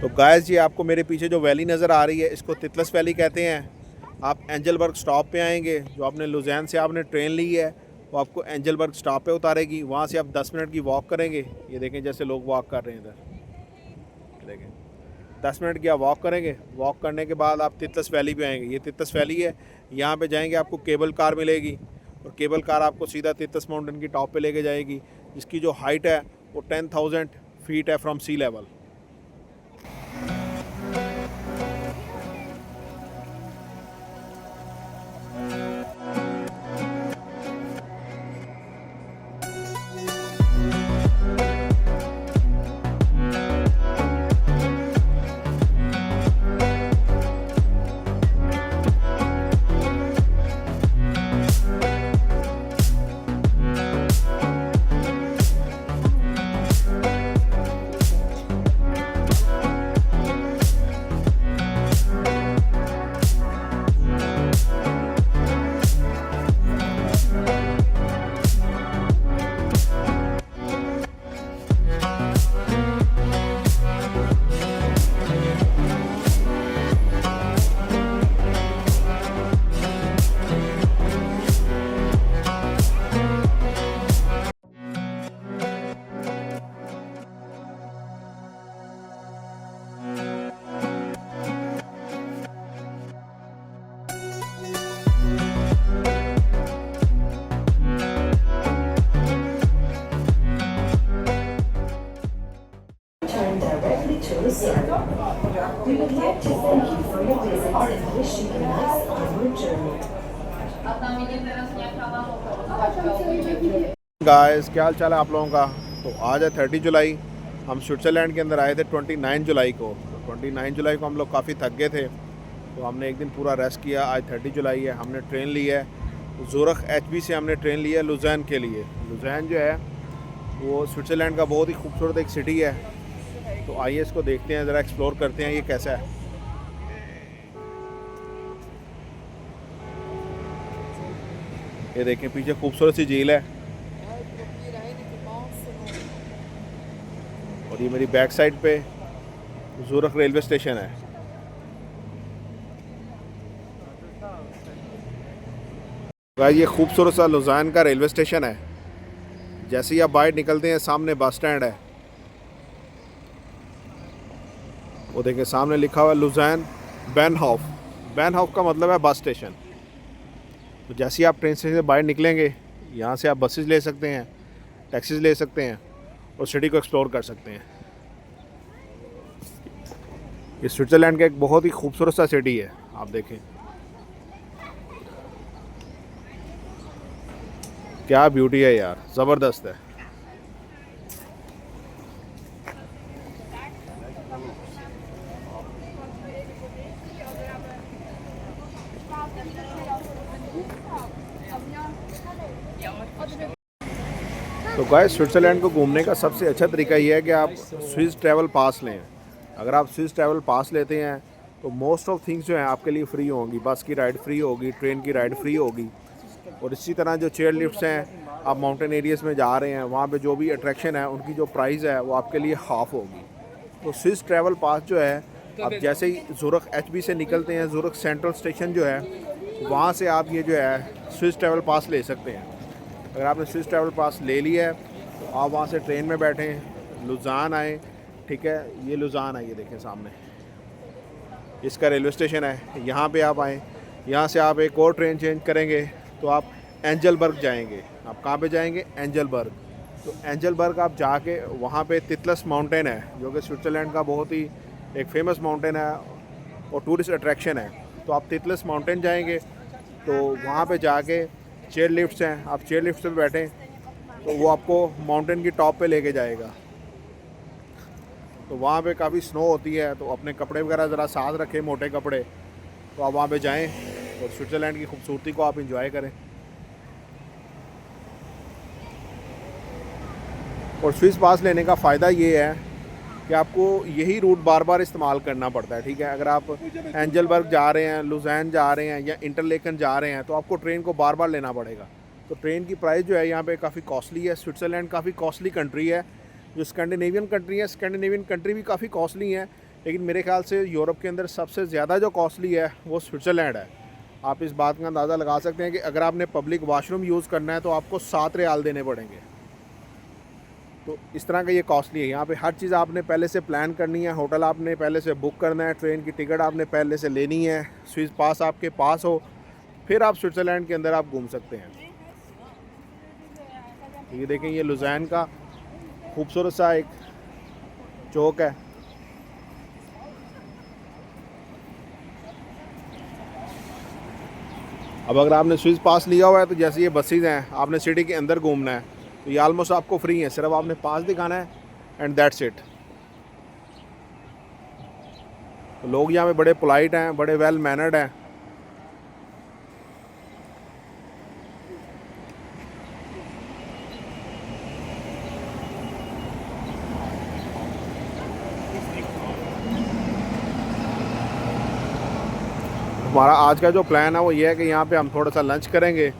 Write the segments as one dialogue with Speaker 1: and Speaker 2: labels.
Speaker 1: तो गाइस ये आपको मेरे पीछे जो वैली नज़र आ रही है इसको तितलस वैली कहते हैं। आप एंजलबर्ग स्टॉप पे आएंगे, जो आपने लुज़ैन से आपने ट्रेन ली है वो आपको एंजलबर्ग स्टॉप पे उतारेगी। वहाँ से आप 10 मिनट की वॉक करेंगे। ये देखें जैसे लोग वॉक कर रहे हैं इधर, देखें 10 मिनट की आप वॉक करेंगे। वॉक करने के बाद आप तितलस वैली पे आएंगे। ये तितलस वैली है, यहाँ पे जाएंगे आपको केबल कार मिलेगी और केबल कार आपको सीधा तितलस माउंटेन की टॉप पे लेके जाएगी, जिसकी जो हाइट है वो 10,000 फीट है from sea level.
Speaker 2: Turn directly to Lucerne. We would like to thank you for your visit and wish you a nice onward journey.
Speaker 1: Guys क्या हाल चाल है आप लोगों का। तो आज है 30 जुलाई। हम स्विट्ज़रलैंड के अंदर आए थे 29 जुलाई को। तो 29 जुलाई को हम लोग काफ़ी थक गए थे, तो हमने एक दिन पूरा रेस्ट किया। आज 30 जुलाई है, हमने ट्रेन ली है ज़ुरख HB से। हमने ट्रेन ली है लुज़ैन के लिए। लुज़ैन जो है वो स्विट्ज़रलैंड का बहुत ही खूबसूरत एक सिटी है। तो आइए इसको देखते हैं, ज़रा एक्सप्लोर करते हैं ये कैसा है। ये देखें पीछे खूबसूरत सी झील है और ये मेरी बैक साइड पे ज़ुरख रेलवे स्टेशन है। गाइस ये खूबसूरत सा लुज़ैन का रेलवे स्टेशन है। जैसे ही आप बाहर निकलते हैं सामने बस स्टैंड है। वो देखें सामने लिखा हुआ है लुज़ैन बैनहॉफ। बैनहॉफ का मतलब है बस स्टेशन। तो जैसे ही आप ट्रेन स्टेशन से बाहर निकलेंगे, यहाँ से आप बसेस ले सकते हैं, टैक्सीज ले सकते हैं और सिटी को एक्सप्लोर कर सकते हैं। ये स्विट्ज़रलैंड का एक बहुत ही खूबसूरत सा सिटी है। आप देखें क्या ब्यूटी है यार, ज़बरदस्त है। तो गाइस स्विट्ज़रलैंड को घूमने का सबसे अच्छा तरीका ये है कि आप स्विस ट्रैवल पास लें। अगर आप स्विस ट्रैवल पास लेते हैं तो मोस्ट ऑफ थिंग्स जो हैं आपके लिए फ्री होंगी। बस की राइड फ्री होगी, ट्रेन की राइड फ्री होगी और इसी तरह जो चेयर लिफ्ट्स हैं, आप माउंटेन एरियाज़ में जा रहे हैं वहाँ पे जो भी अट्रैक्शन है उनकी जो प्राइस है वो आपके लिए हाफ़ होगी। तो स्विस ट्रैवल पास जो है, आप जैसे ही ज़ुरख HB से निकलते हैं, ज़ुरख सेंट्रल स्टेशन जो है वहाँ से आप ये जो है स्विस ट्रैवल पास ले सकते हैं। अगर आपने स्विस ट्रैवल पास ले लिया है तो आप वहाँ से ट्रेन में बैठें, लुज़ान आए। ठीक है, ये लुज़ान है, ये देखें सामने इसका रेलवे स्टेशन है। यहाँ पे आप आएँ, यहाँ से आप एक और ट्रेन चेंज करेंगे तो आप एंजलबर्ग जाएंगे। आप कहाँ पे जाएंगे? एंजलबर्ग। तो एंजलबर्ग आप जाके वहाँ पे तितलस माउंटेन है, जो कि स्विट्ज़रलैंड का बहुत ही एक फेमस माउंटेन है और टूरिस्ट अट्रैक्शन है। तो आप तितलस माउंटेन जाएंगे तो वहाँ पे जाके चेयर लिफ्ट्स हैं, आप चेयर लिफ्ट पे बैठें तो वो आपको माउंटेन की टॉप पे लेके जाएगा। तो वहाँ पे काफ़ी स्नो होती है, तो अपने कपड़े वगैरह ज़रा साथ रखें, मोटे कपड़े। तो आप वहाँ पे जाएं और स्विट्ज़रलैंड की खूबसूरती को आप इंजॉय करें। और स्विस पास लेने का फ़ायदा ये है कि आपको यही रूट बार बार इस्तेमाल करना पड़ता है। ठीक है, अगर आप एंजलबर्ग जा रहे हैं, लुज़ैन जा रहे हैं या इंटरलेकन जा रहे हैं तो आपको ट्रेन को बार बार लेना पड़ेगा। तो ट्रेन की प्राइस जो है यहाँ पे काफ़ी कॉस्टली है। स्विट्ज़रलैंड काफ़ी कॉस्टली कंट्री है। जो स्कैंडिनेवियन कंट्री है, स्कैंडिनेवियन कंट्री भी काफ़ी कॉस्टली हैं, लेकिन मेरे ख्याल से यूरोप के अंदर सबसे ज़्यादा जो कॉस्टली है वो स्विट्ज़रलैंड है। आप इस बात का अंदाज़ा लगा सकते हैं कि अगर आपने पब्लिक वाशरूम यूज़ करना है तो आपको 7 रियाल देने पड़ेंगे। तो इस तरह का ये कॉस्टली है। यहाँ पे हर चीज़ आपने पहले से प्लान करनी है, होटल आपने पहले से बुक करना है, ट्रेन की टिकट आपने पहले से लेनी है, स्विस पास आपके पास हो, फिर आप स्विट्ज़रलैंड के अंदर आप घूम सकते हैं। ये देखें, ये लुज़ैन का खूबसूरत सा एक चौक है। अब अगर आपने स्विस पास लिया हुआ है तो जैसे ये बसेज हैं, आपने सिटी के अंदर घूमना है तो ये ऑलमोस्ट आपको फ्री है, सिर्फ आपने पास दिखाना है एंड दैट्स इट। तो लोग यहाँ पे बड़े पोलाइट हैं, बड़े वेल मैनर्ड हैं। हमारा आज का जो प्लान है वो ये है कि यहाँ पे हम थोड़ा सा लंच करेंगे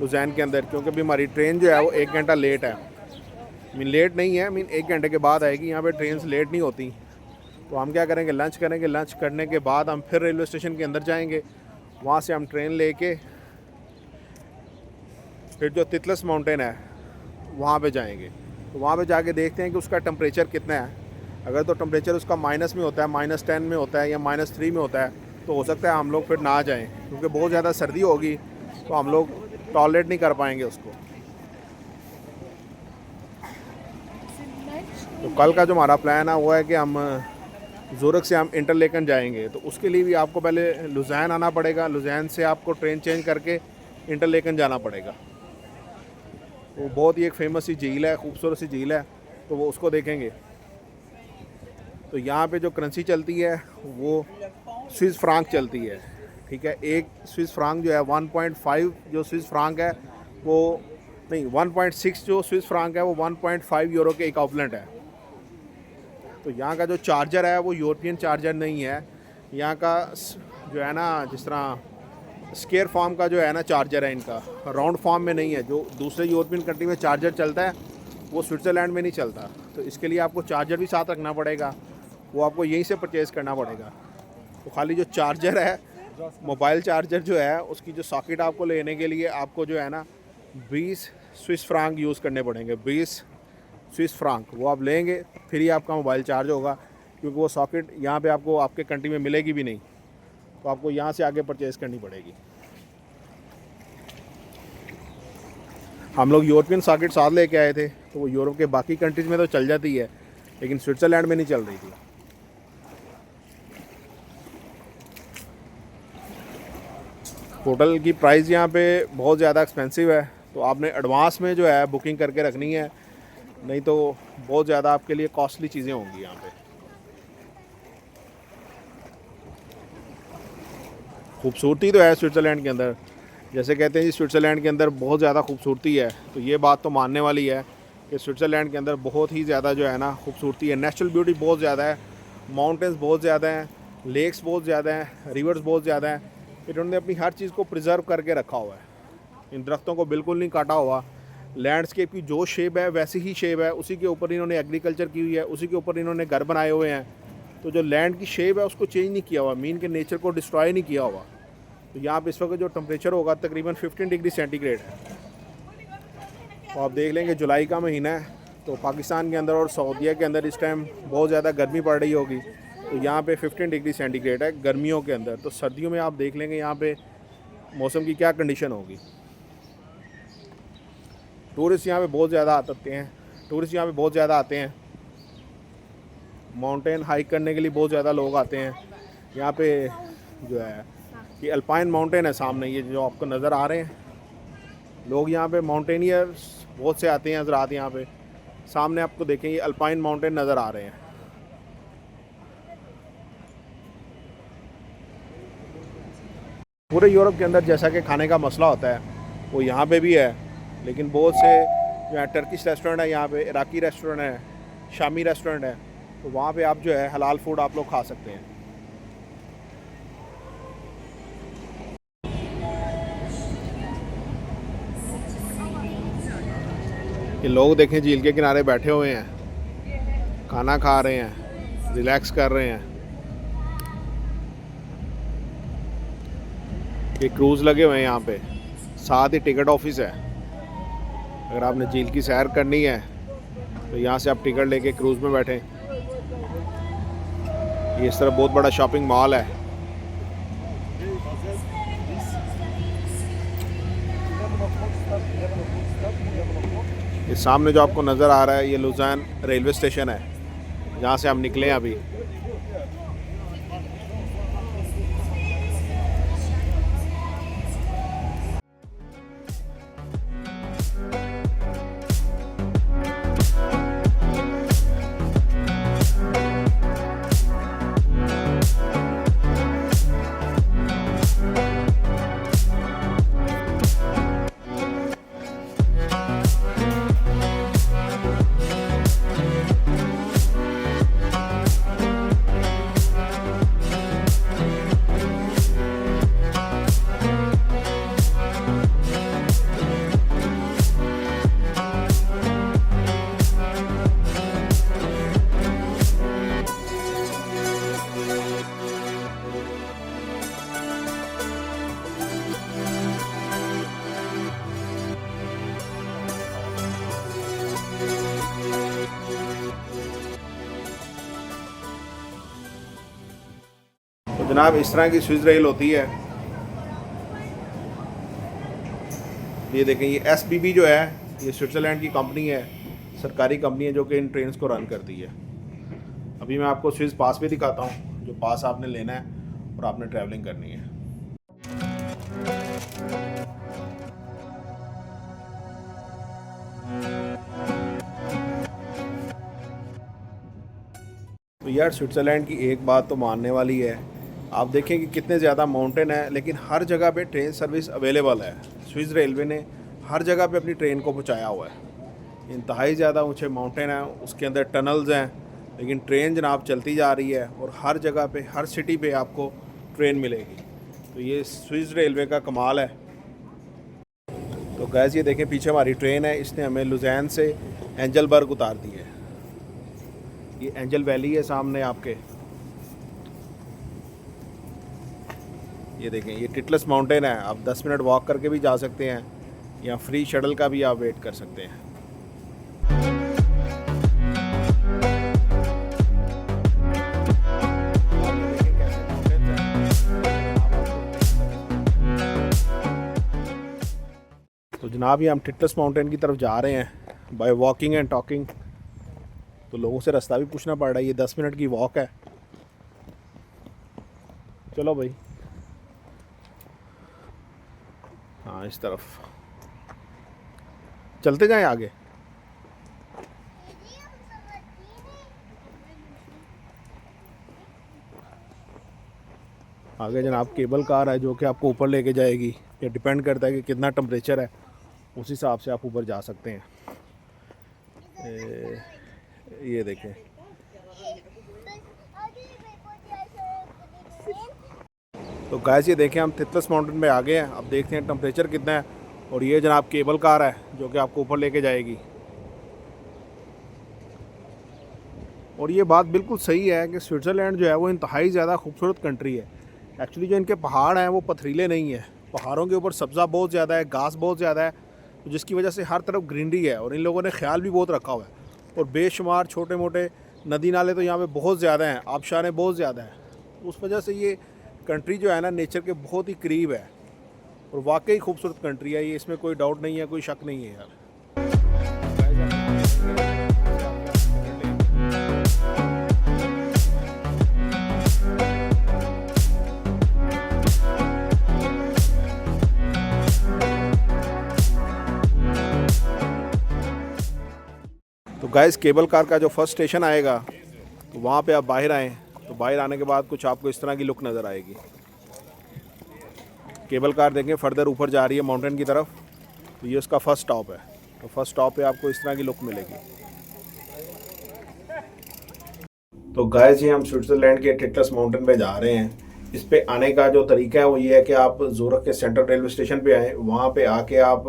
Speaker 1: लुज़ैन के अंदर, क्योंकि अभी हमारी ट्रेन जो है वो 1 घंटा लेट है। लेट नहीं है, 1 घंटे के बाद आएगी। यहाँ पे ट्रेन लेट नहीं होती। तो हम क्या करेंगे, लंच करेंगे। लंच करने के बाद हम फिर रेलवे स्टेशन के अंदर जाएंगे, वहाँ से हम ट्रेन लेके फिर जो तितलस माउंटेन है वहाँ पे जाएंगे। तो वहाँ पे जाके देखते हैं कि उसका टेम्परेचर कितना है। अगर तो टेम्परेचर उसका माइनस में होता है, -10 में होता है या -3 में होता है, तो हो सकता है हम लोग फिर ना जाएं, क्योंकि बहुत ज़्यादा सर्दी होगी तो हम लोग टॉलरेट नहीं कर पाएंगे उसको। तो कल का जो हमारा प्लान है वो है कि हम ज़ूरिख से हम इंटरलेकन जाएंगे। तो उसके लिए भी आपको पहले लुज़ैन आना पड़ेगा, लुज़ैन से आपको ट्रेन चेंज करके इंटरलेकन जाना पड़ेगा। वो बहुत ही एक फेमस सी झील है, खूबसूरत सी झील है, तो वो उसको देखेंगे। तो यहाँ पे जो करेंसी चलती है वो स्विस फ्रांक चलती है, ठीक है। एक स्विस फ्रांक जो है 1.5 जो स्विस फ्रांक है वो नहीं 1.6 जो स्विस फ्रांक है वो 1.5 यूरो के इक्विवेलेंट है। तो यहाँ का जो चार्जर है वो यूरोपियन चार्जर नहीं है। यहाँ का जो है ना, जिस तरह स्क्वायर फॉर्म का जो है ना चार्जर है इनका, राउंड फॉर्म में नहीं है। जो दूसरे यूरोपियन कंट्री में चार्जर चलता है वो स्विट्ज़रलैंड में नहीं चलता। तो इसके लिए आपको चार्जर भी साथ रखना पड़ेगा, वो आपको यहीं से परचेज़ करना पड़ेगा। तो खाली जो चार्जर है, मोबाइल चार्जर जो है, उसकी जो सॉकेट आपको लेने के लिए आपको जो है ना 20 स्विस फ्रांक यूज़ करने पड़ेंगे। 20 स्विस फ्रांक वो आप लेंगे, फिर ही आपका मोबाइल चार्ज होगा, क्योंकि वो सॉकेट यहाँ पे आपको आपके कंट्री में मिलेगी भी नहीं। तो आपको यहाँ से आगे परचेज़ करनी पड़ेगी। हम लोग यूरोपियन सॉकेट साथ लेके आए थे, तो वो यूरोप के बाकी कंट्रीज़ में तो चल जाती है, लेकिन स्विट्ज़रलैंड में नहीं चल रही थी। होटल की प्राइस यहाँ पे बहुत ज़्यादा एक्सपेंसिव है, तो आपने एडवांस में जो है बुकिंग करके रखनी है, नहीं तो बहुत ज़्यादा आपके लिए कॉस्टली चीज़ें होंगी यहाँ पे। खूबसूरती तो है स्विट्ज़रलैंड के अंदर, जैसे कहते हैं जी स्विट्ज़रलैंड के अंदर बहुत ज़्यादा खूबसूरती है, तो ये बात तो मानने वाली है कि स्विट्ज़रलैंड के अंदर बहुत ही ज़्यादा जो है ना खूबसूरती है। नेचुरल ब्यूटी बहुत ज़्यादा है, माउंटेन्स बहुत ज़्यादा हैं, लेक्स बहुत ज़्यादा हैं, रिवर्स बहुत ज़्यादा हैं। फिर उन्होंने अपनी हर चीज़ को प्रिजर्व करके रखा हुआ है। इन दरख्तों को बिल्कुल नहीं काटा हुआ। लैंडस्केप की जो शेप है वैसी ही शेप है, उसी के ऊपर इन्होंने एग्रीकल्चर की हुई है, उसी के ऊपर इन्होंने घर बनाए हुए हैं। तो जो लैंड की शेप है उसको चेंज नहीं किया हुआ, मीन के नेचर को डिस्ट्रॉय नहीं किया हुआ। तो यहाँ पे इस वक्त जो टेम्परेचर होगा तकरीबन 15 डिग्री सेंटीग्रेड है। तो आप देख लेंगे जुलाई का महीना है, तो पाकिस्तान के अंदर और सऊदीया के अंदर इस टाइम बहुत ज़्यादा गर्मी पड़ रही होगी। तो यहाँ पे 15 डिग्री सेंटीग्रेड है गर्मियों के अंदर। तो सर्दियों में आप देख लेंगे यहाँ पे मौसम की क्या कंडीशन होगी। टूरिस्ट यहाँ पे बहुत ज़्यादा आते हैं। माउंटेन हाइक करने के लिए बहुत ज़्यादा लोग आते हैं। यहाँ पे जो है ये अल्पाइन माउंटेन है सामने, ये जो आपको नज़र आ रहे हैं। लोग यहाँ पे माउंटेनियर्स बहुत से आते हैं हज़रात। यहाँ पे सामने आपको देखें ये अल्पाइन माउंटेन नज़र आ रहे हैं। पूरे यूरोप के अंदर जैसा कि खाने का मसला होता है वो यहाँ पे भी है, लेकिन बहुत से जो है टर्किश रेस्टोरेंट है, यहाँ पे इराकी रेस्टोरेंट है, शामी रेस्टोरेंट है, तो वहाँ पे आप जो है हलाल फूड आप लोग खा सकते हैं। ये लोग देखें झील के किनारे बैठे हुए हैं, खाना खा रहे हैं, रिलैक्स कर रहे हैं। ये क्रूज़ लगे हुए हैं यहाँ पे, साथ ही टिकट ऑफिस है। अगर आपने झील की सैर करनी है तो यहाँ से आप टिकट लेके क्रूज़ में बैठें। ये इस तरह बहुत बड़ा शॉपिंग मॉल है। ये सामने जो आपको नज़र आ रहा है ये लुज़ान रेलवे स्टेशन है, जहाँ से हम निकले हैं अभी। तो जनाब इस तरह की स्विस रेल होती है। ये देखें, ये SBB जो है ये स्विट्ज़रलैंड की कंपनी है, सरकारी कंपनी है जो कि इन ट्रेन्स को रन करती है। अभी मैं आपको स्विस पास भी दिखाता हूँ, जो पास आपने लेना है और आपने ट्रैवलिंग करनी है। तो यार स्विट्ज़रलैंड की एक बात तो मानने वाली है, आप देखें कि कितने ज़्यादा माउंटेन है लेकिन हर जगह पे ट्रेन सर्विस अवेलेबल है। स्विस रेलवे ने हर जगह पे अपनी ट्रेन को पहुंचाया हुआ है। इंतहाई ज़्यादा ऊंचे माउंटेन हैं, उसके अंदर टनल्स हैं, लेकिन ट्रेन जनाब चलती जा रही है और हर जगह पे हर सिटी पे आपको ट्रेन मिलेगी। तो ये स्विस रेलवे का कमाल है। तो गैस ये देखें पीछे हमारी ट्रेन है, इसने हमें लुज़ान से एंजलबर्ग उतार दी है। ये एंजल वैली है सामने आपके। ये देखें ये टिटलस माउंटेन है, आप 10 मिनट वॉक करके भी जा सकते हैं या फ्री शटल का भी आप वेट कर सकते हैं। तो जनाब ये हम टिटलस माउंटेन की तरफ जा रहे हैं बाय वॉकिंग एंड टॉकिंग। तो लोगों से रास्ता भी पूछना पड़ रहा है। ये 10 मिनट की वॉक है। चलो भाई, हाँ इस तरफ चलते जाएं आगे। आगे जनाब केबल कार है जो कि आपको ऊपर लेके जाएगी। ये डिपेंड करता है कि कितना टेम्परेचर है, उस हिसाब से आप ऊपर जा सकते हैं। ये देखें, तो गाइस ये देखें हम टिटलस माउंटेन पे आ गए हैं। अब देखते हैं टेम्परेचर कितना है। और ये जनाब केबल कार है जो कि आपको ऊपर लेके जाएगी। और ये बात बिल्कुल सही है कि स्विट्ज़रलैंड जो है वो इंतहाई ज़्यादा खूबसूरत कंट्री है। एक्चुअली जो इनके पहाड़ हैं वो पथरीले नहीं है, पहाड़ों के ऊपर सब्ज़ा बहुत ज़्यादा है, घास बहुत ज़्यादा है, तो जिसकी वजह से हर तरफ ग्रीनरी है। और इन लोगों ने ख्याल भी बहुत रखा हुआ है। और बेशुमार छोटे मोटे नदी नाले तो यहाँ पे बहुत ज़्यादा हैं, आबशारें बहुत ज़्यादा हैं। उस वजह से ये कंट्री जो है ना नेचर के बहुत ही करीब है और वाकई खूबसूरत कंट्री है ये, इसमें कोई डाउट नहीं है, कोई शक नहीं है यार। तो गाइस केबल कार का जो फर्स्ट स्टेशन आएगा तो वहाँ पे आप बाहर आएँ। तो बाहर आने के बाद कुछ आपको इस तरह की लुक नज़र आएगी। केबल कार देखें फर्दर ऊपर जा रही है माउंटेन की तरफ। तो ये उसका फर्स्ट स्टॉप है। तो फर्स्ट स्टॉप पे आपको इस तरह की लुक मिलेगी। तो गाइस ये हम स्विट्ज़रलैंड के टिटलस माउंटेन पे जा रहे हैं। इस पे आने का जो तरीका है वो ये है कि आप ज़ूरिख के सेंट्रल रेलवे स्टेशन पे आएँ। वहाँ पे आके आप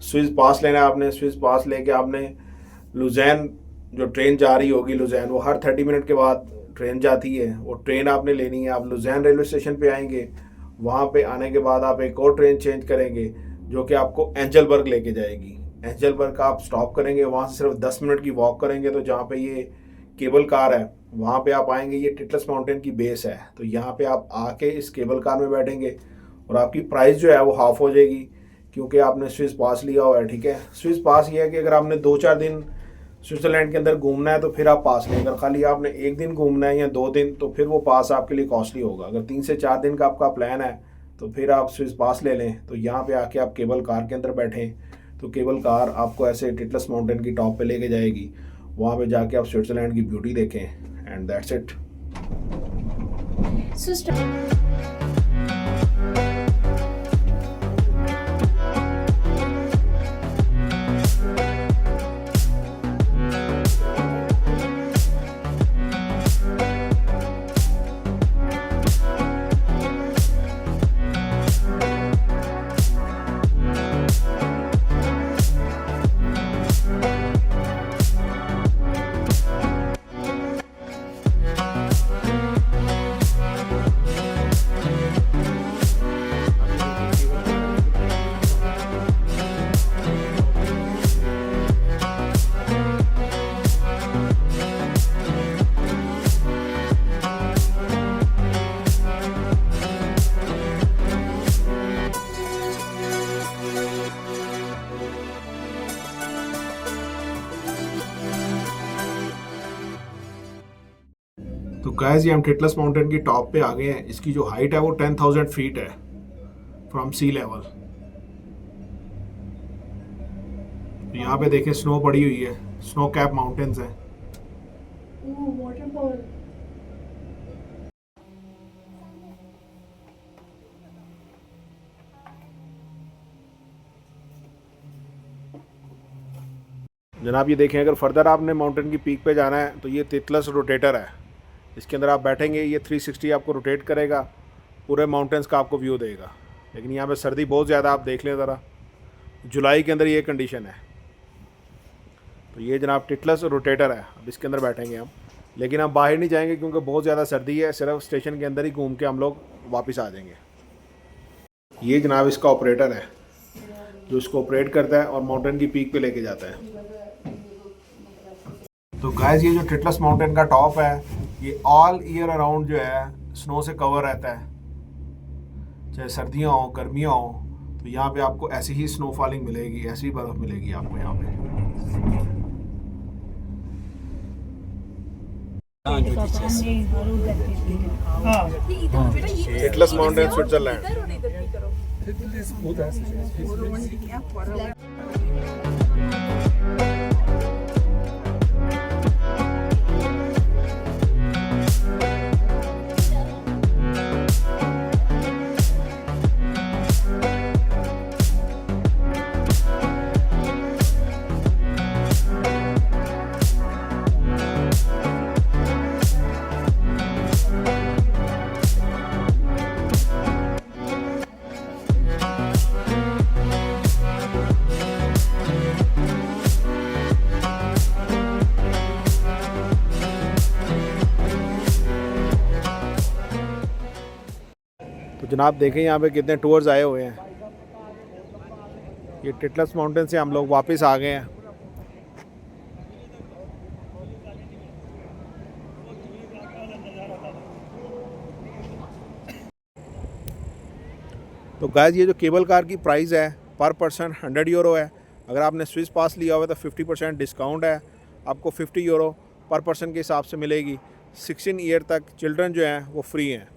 Speaker 1: स्विस पास लेना है आपने। स्विस पास लेके आपने लुज़ान जो ट्रेन जा रही होगी लुज़ान, वो हर 30 मिनट के बाद ट्रेन जाती है, वो ट्रेन आपने लेनी है। आप लुज़ान रेलवे स्टेशन पे आएंगे, वहाँ पे आने के बाद आप एक और ट्रेन चेंज करेंगे जो कि आपको एंजलबर्ग लेके जाएगी। एंजलबर्ग का आप स्टॉप करेंगे, वहाँ से सिर्फ 10 मिनट की वॉक करेंगे तो जहाँ पे ये केबल कार है वहाँ पे आप आएंगे। ये टिटलस माउंटेन की बेस है, तो यहाँ पे आप आके इस केबल कार में बैठेंगे और आपकी प्राइस जो है वो हाफ हो जाएगी क्योंकि आपने स्विस पास लिया हुआ है। ठीक है, स्विस पास ये है कि अगर आपने 2-4 दिन स्विट्ज़रलैंड के अंदर घूमना है तो फिर आप पास लें। अगर खाली आपने एक दिन घूमना है या 2 दिन तो फिर वो पास आपके लिए कॉस्टली होगा। अगर 3 से 4 दिन का आपका प्लान है तो फिर आप स्विस पास ले लें। तो यहाँ पे आके आप केबल कार के अंदर बैठें तो केबल कार आपको ऐसे टिटलस माउंटेन की टॉप पे लेके जाएगी। वहाँ पे जाके आप स्विट्ज़रलैंड की ब्यूटी देखें एंड दैट्स इट। तो गाइस ये हम टिटलस माउंटेन की टॉप पे आ गए हैं। इसकी जो हाइट है वो 10,000 फीट है फ्रॉम सी लेवल। यहाँ पे देखें स्नो पड़ी हुई है, स्नो कैप माउंटेन्स हैं। जनाब ये देखें, अगर फर्दर आपने माउंटेन की पीक पे जाना है तो ये टिटलस रोटेटर है। इसके अंदर आप बैठेंगे, ये 360 आपको रोटेट करेगा, पूरे माउंटेन्स का आपको व्यू देगा। लेकिन यहाँ पे सर्दी बहुत ज़्यादा, आप देख लें ज़रा, जुलाई के अंदर ये कंडीशन है। तो ये जनाब टिटलस रोटेटर है, अब इसके अंदर बैठेंगे हम। लेकिन हम बाहर नहीं जाएंगे क्योंकि बहुत ज़्यादा सर्दी है, सिर्फ स्टेशन के अंदर ही घूम के हम लोग वापस आ जाएंगे। ये जनाब इसका ऑपरेटर है जो इसको ऑपरेट करता है और माउंटेन की पीक पे लेके जाता है। तो गाइस ये जो टिटलस माउंटेन का टॉप है ये ऑल ईयर अराउंड जो है स्नो से कवर रहता है, चाहे सर्दियाँ हो गर्मियाँ हो। तो यहाँ पे आपको ऐसी ही स्नो फॉलिंग मिलेगी, ऐसी ही बर्फ़ मिलेगी आपको यहाँ पे। टिटलस माउंटेन स्विट्जरलैंड। तो जनाब देखें यहाँ पे कितने टूर्स आए हुए हैं। ये टिटलस माउंटेन से हम लोग वापस आ गए हैं। तो गाइस ये जो केबल कार की प्राइस है पर पर्सन 100 यूरो है। अगर आपने स्विस पास लिया हुआ है तो 50% डिस्काउंट है, आपको 50 यूरो पर पर्सन के हिसाब से मिलेगी। 16 ईयर तक चिल्ड्रन जो हैं वो फ्री हैं।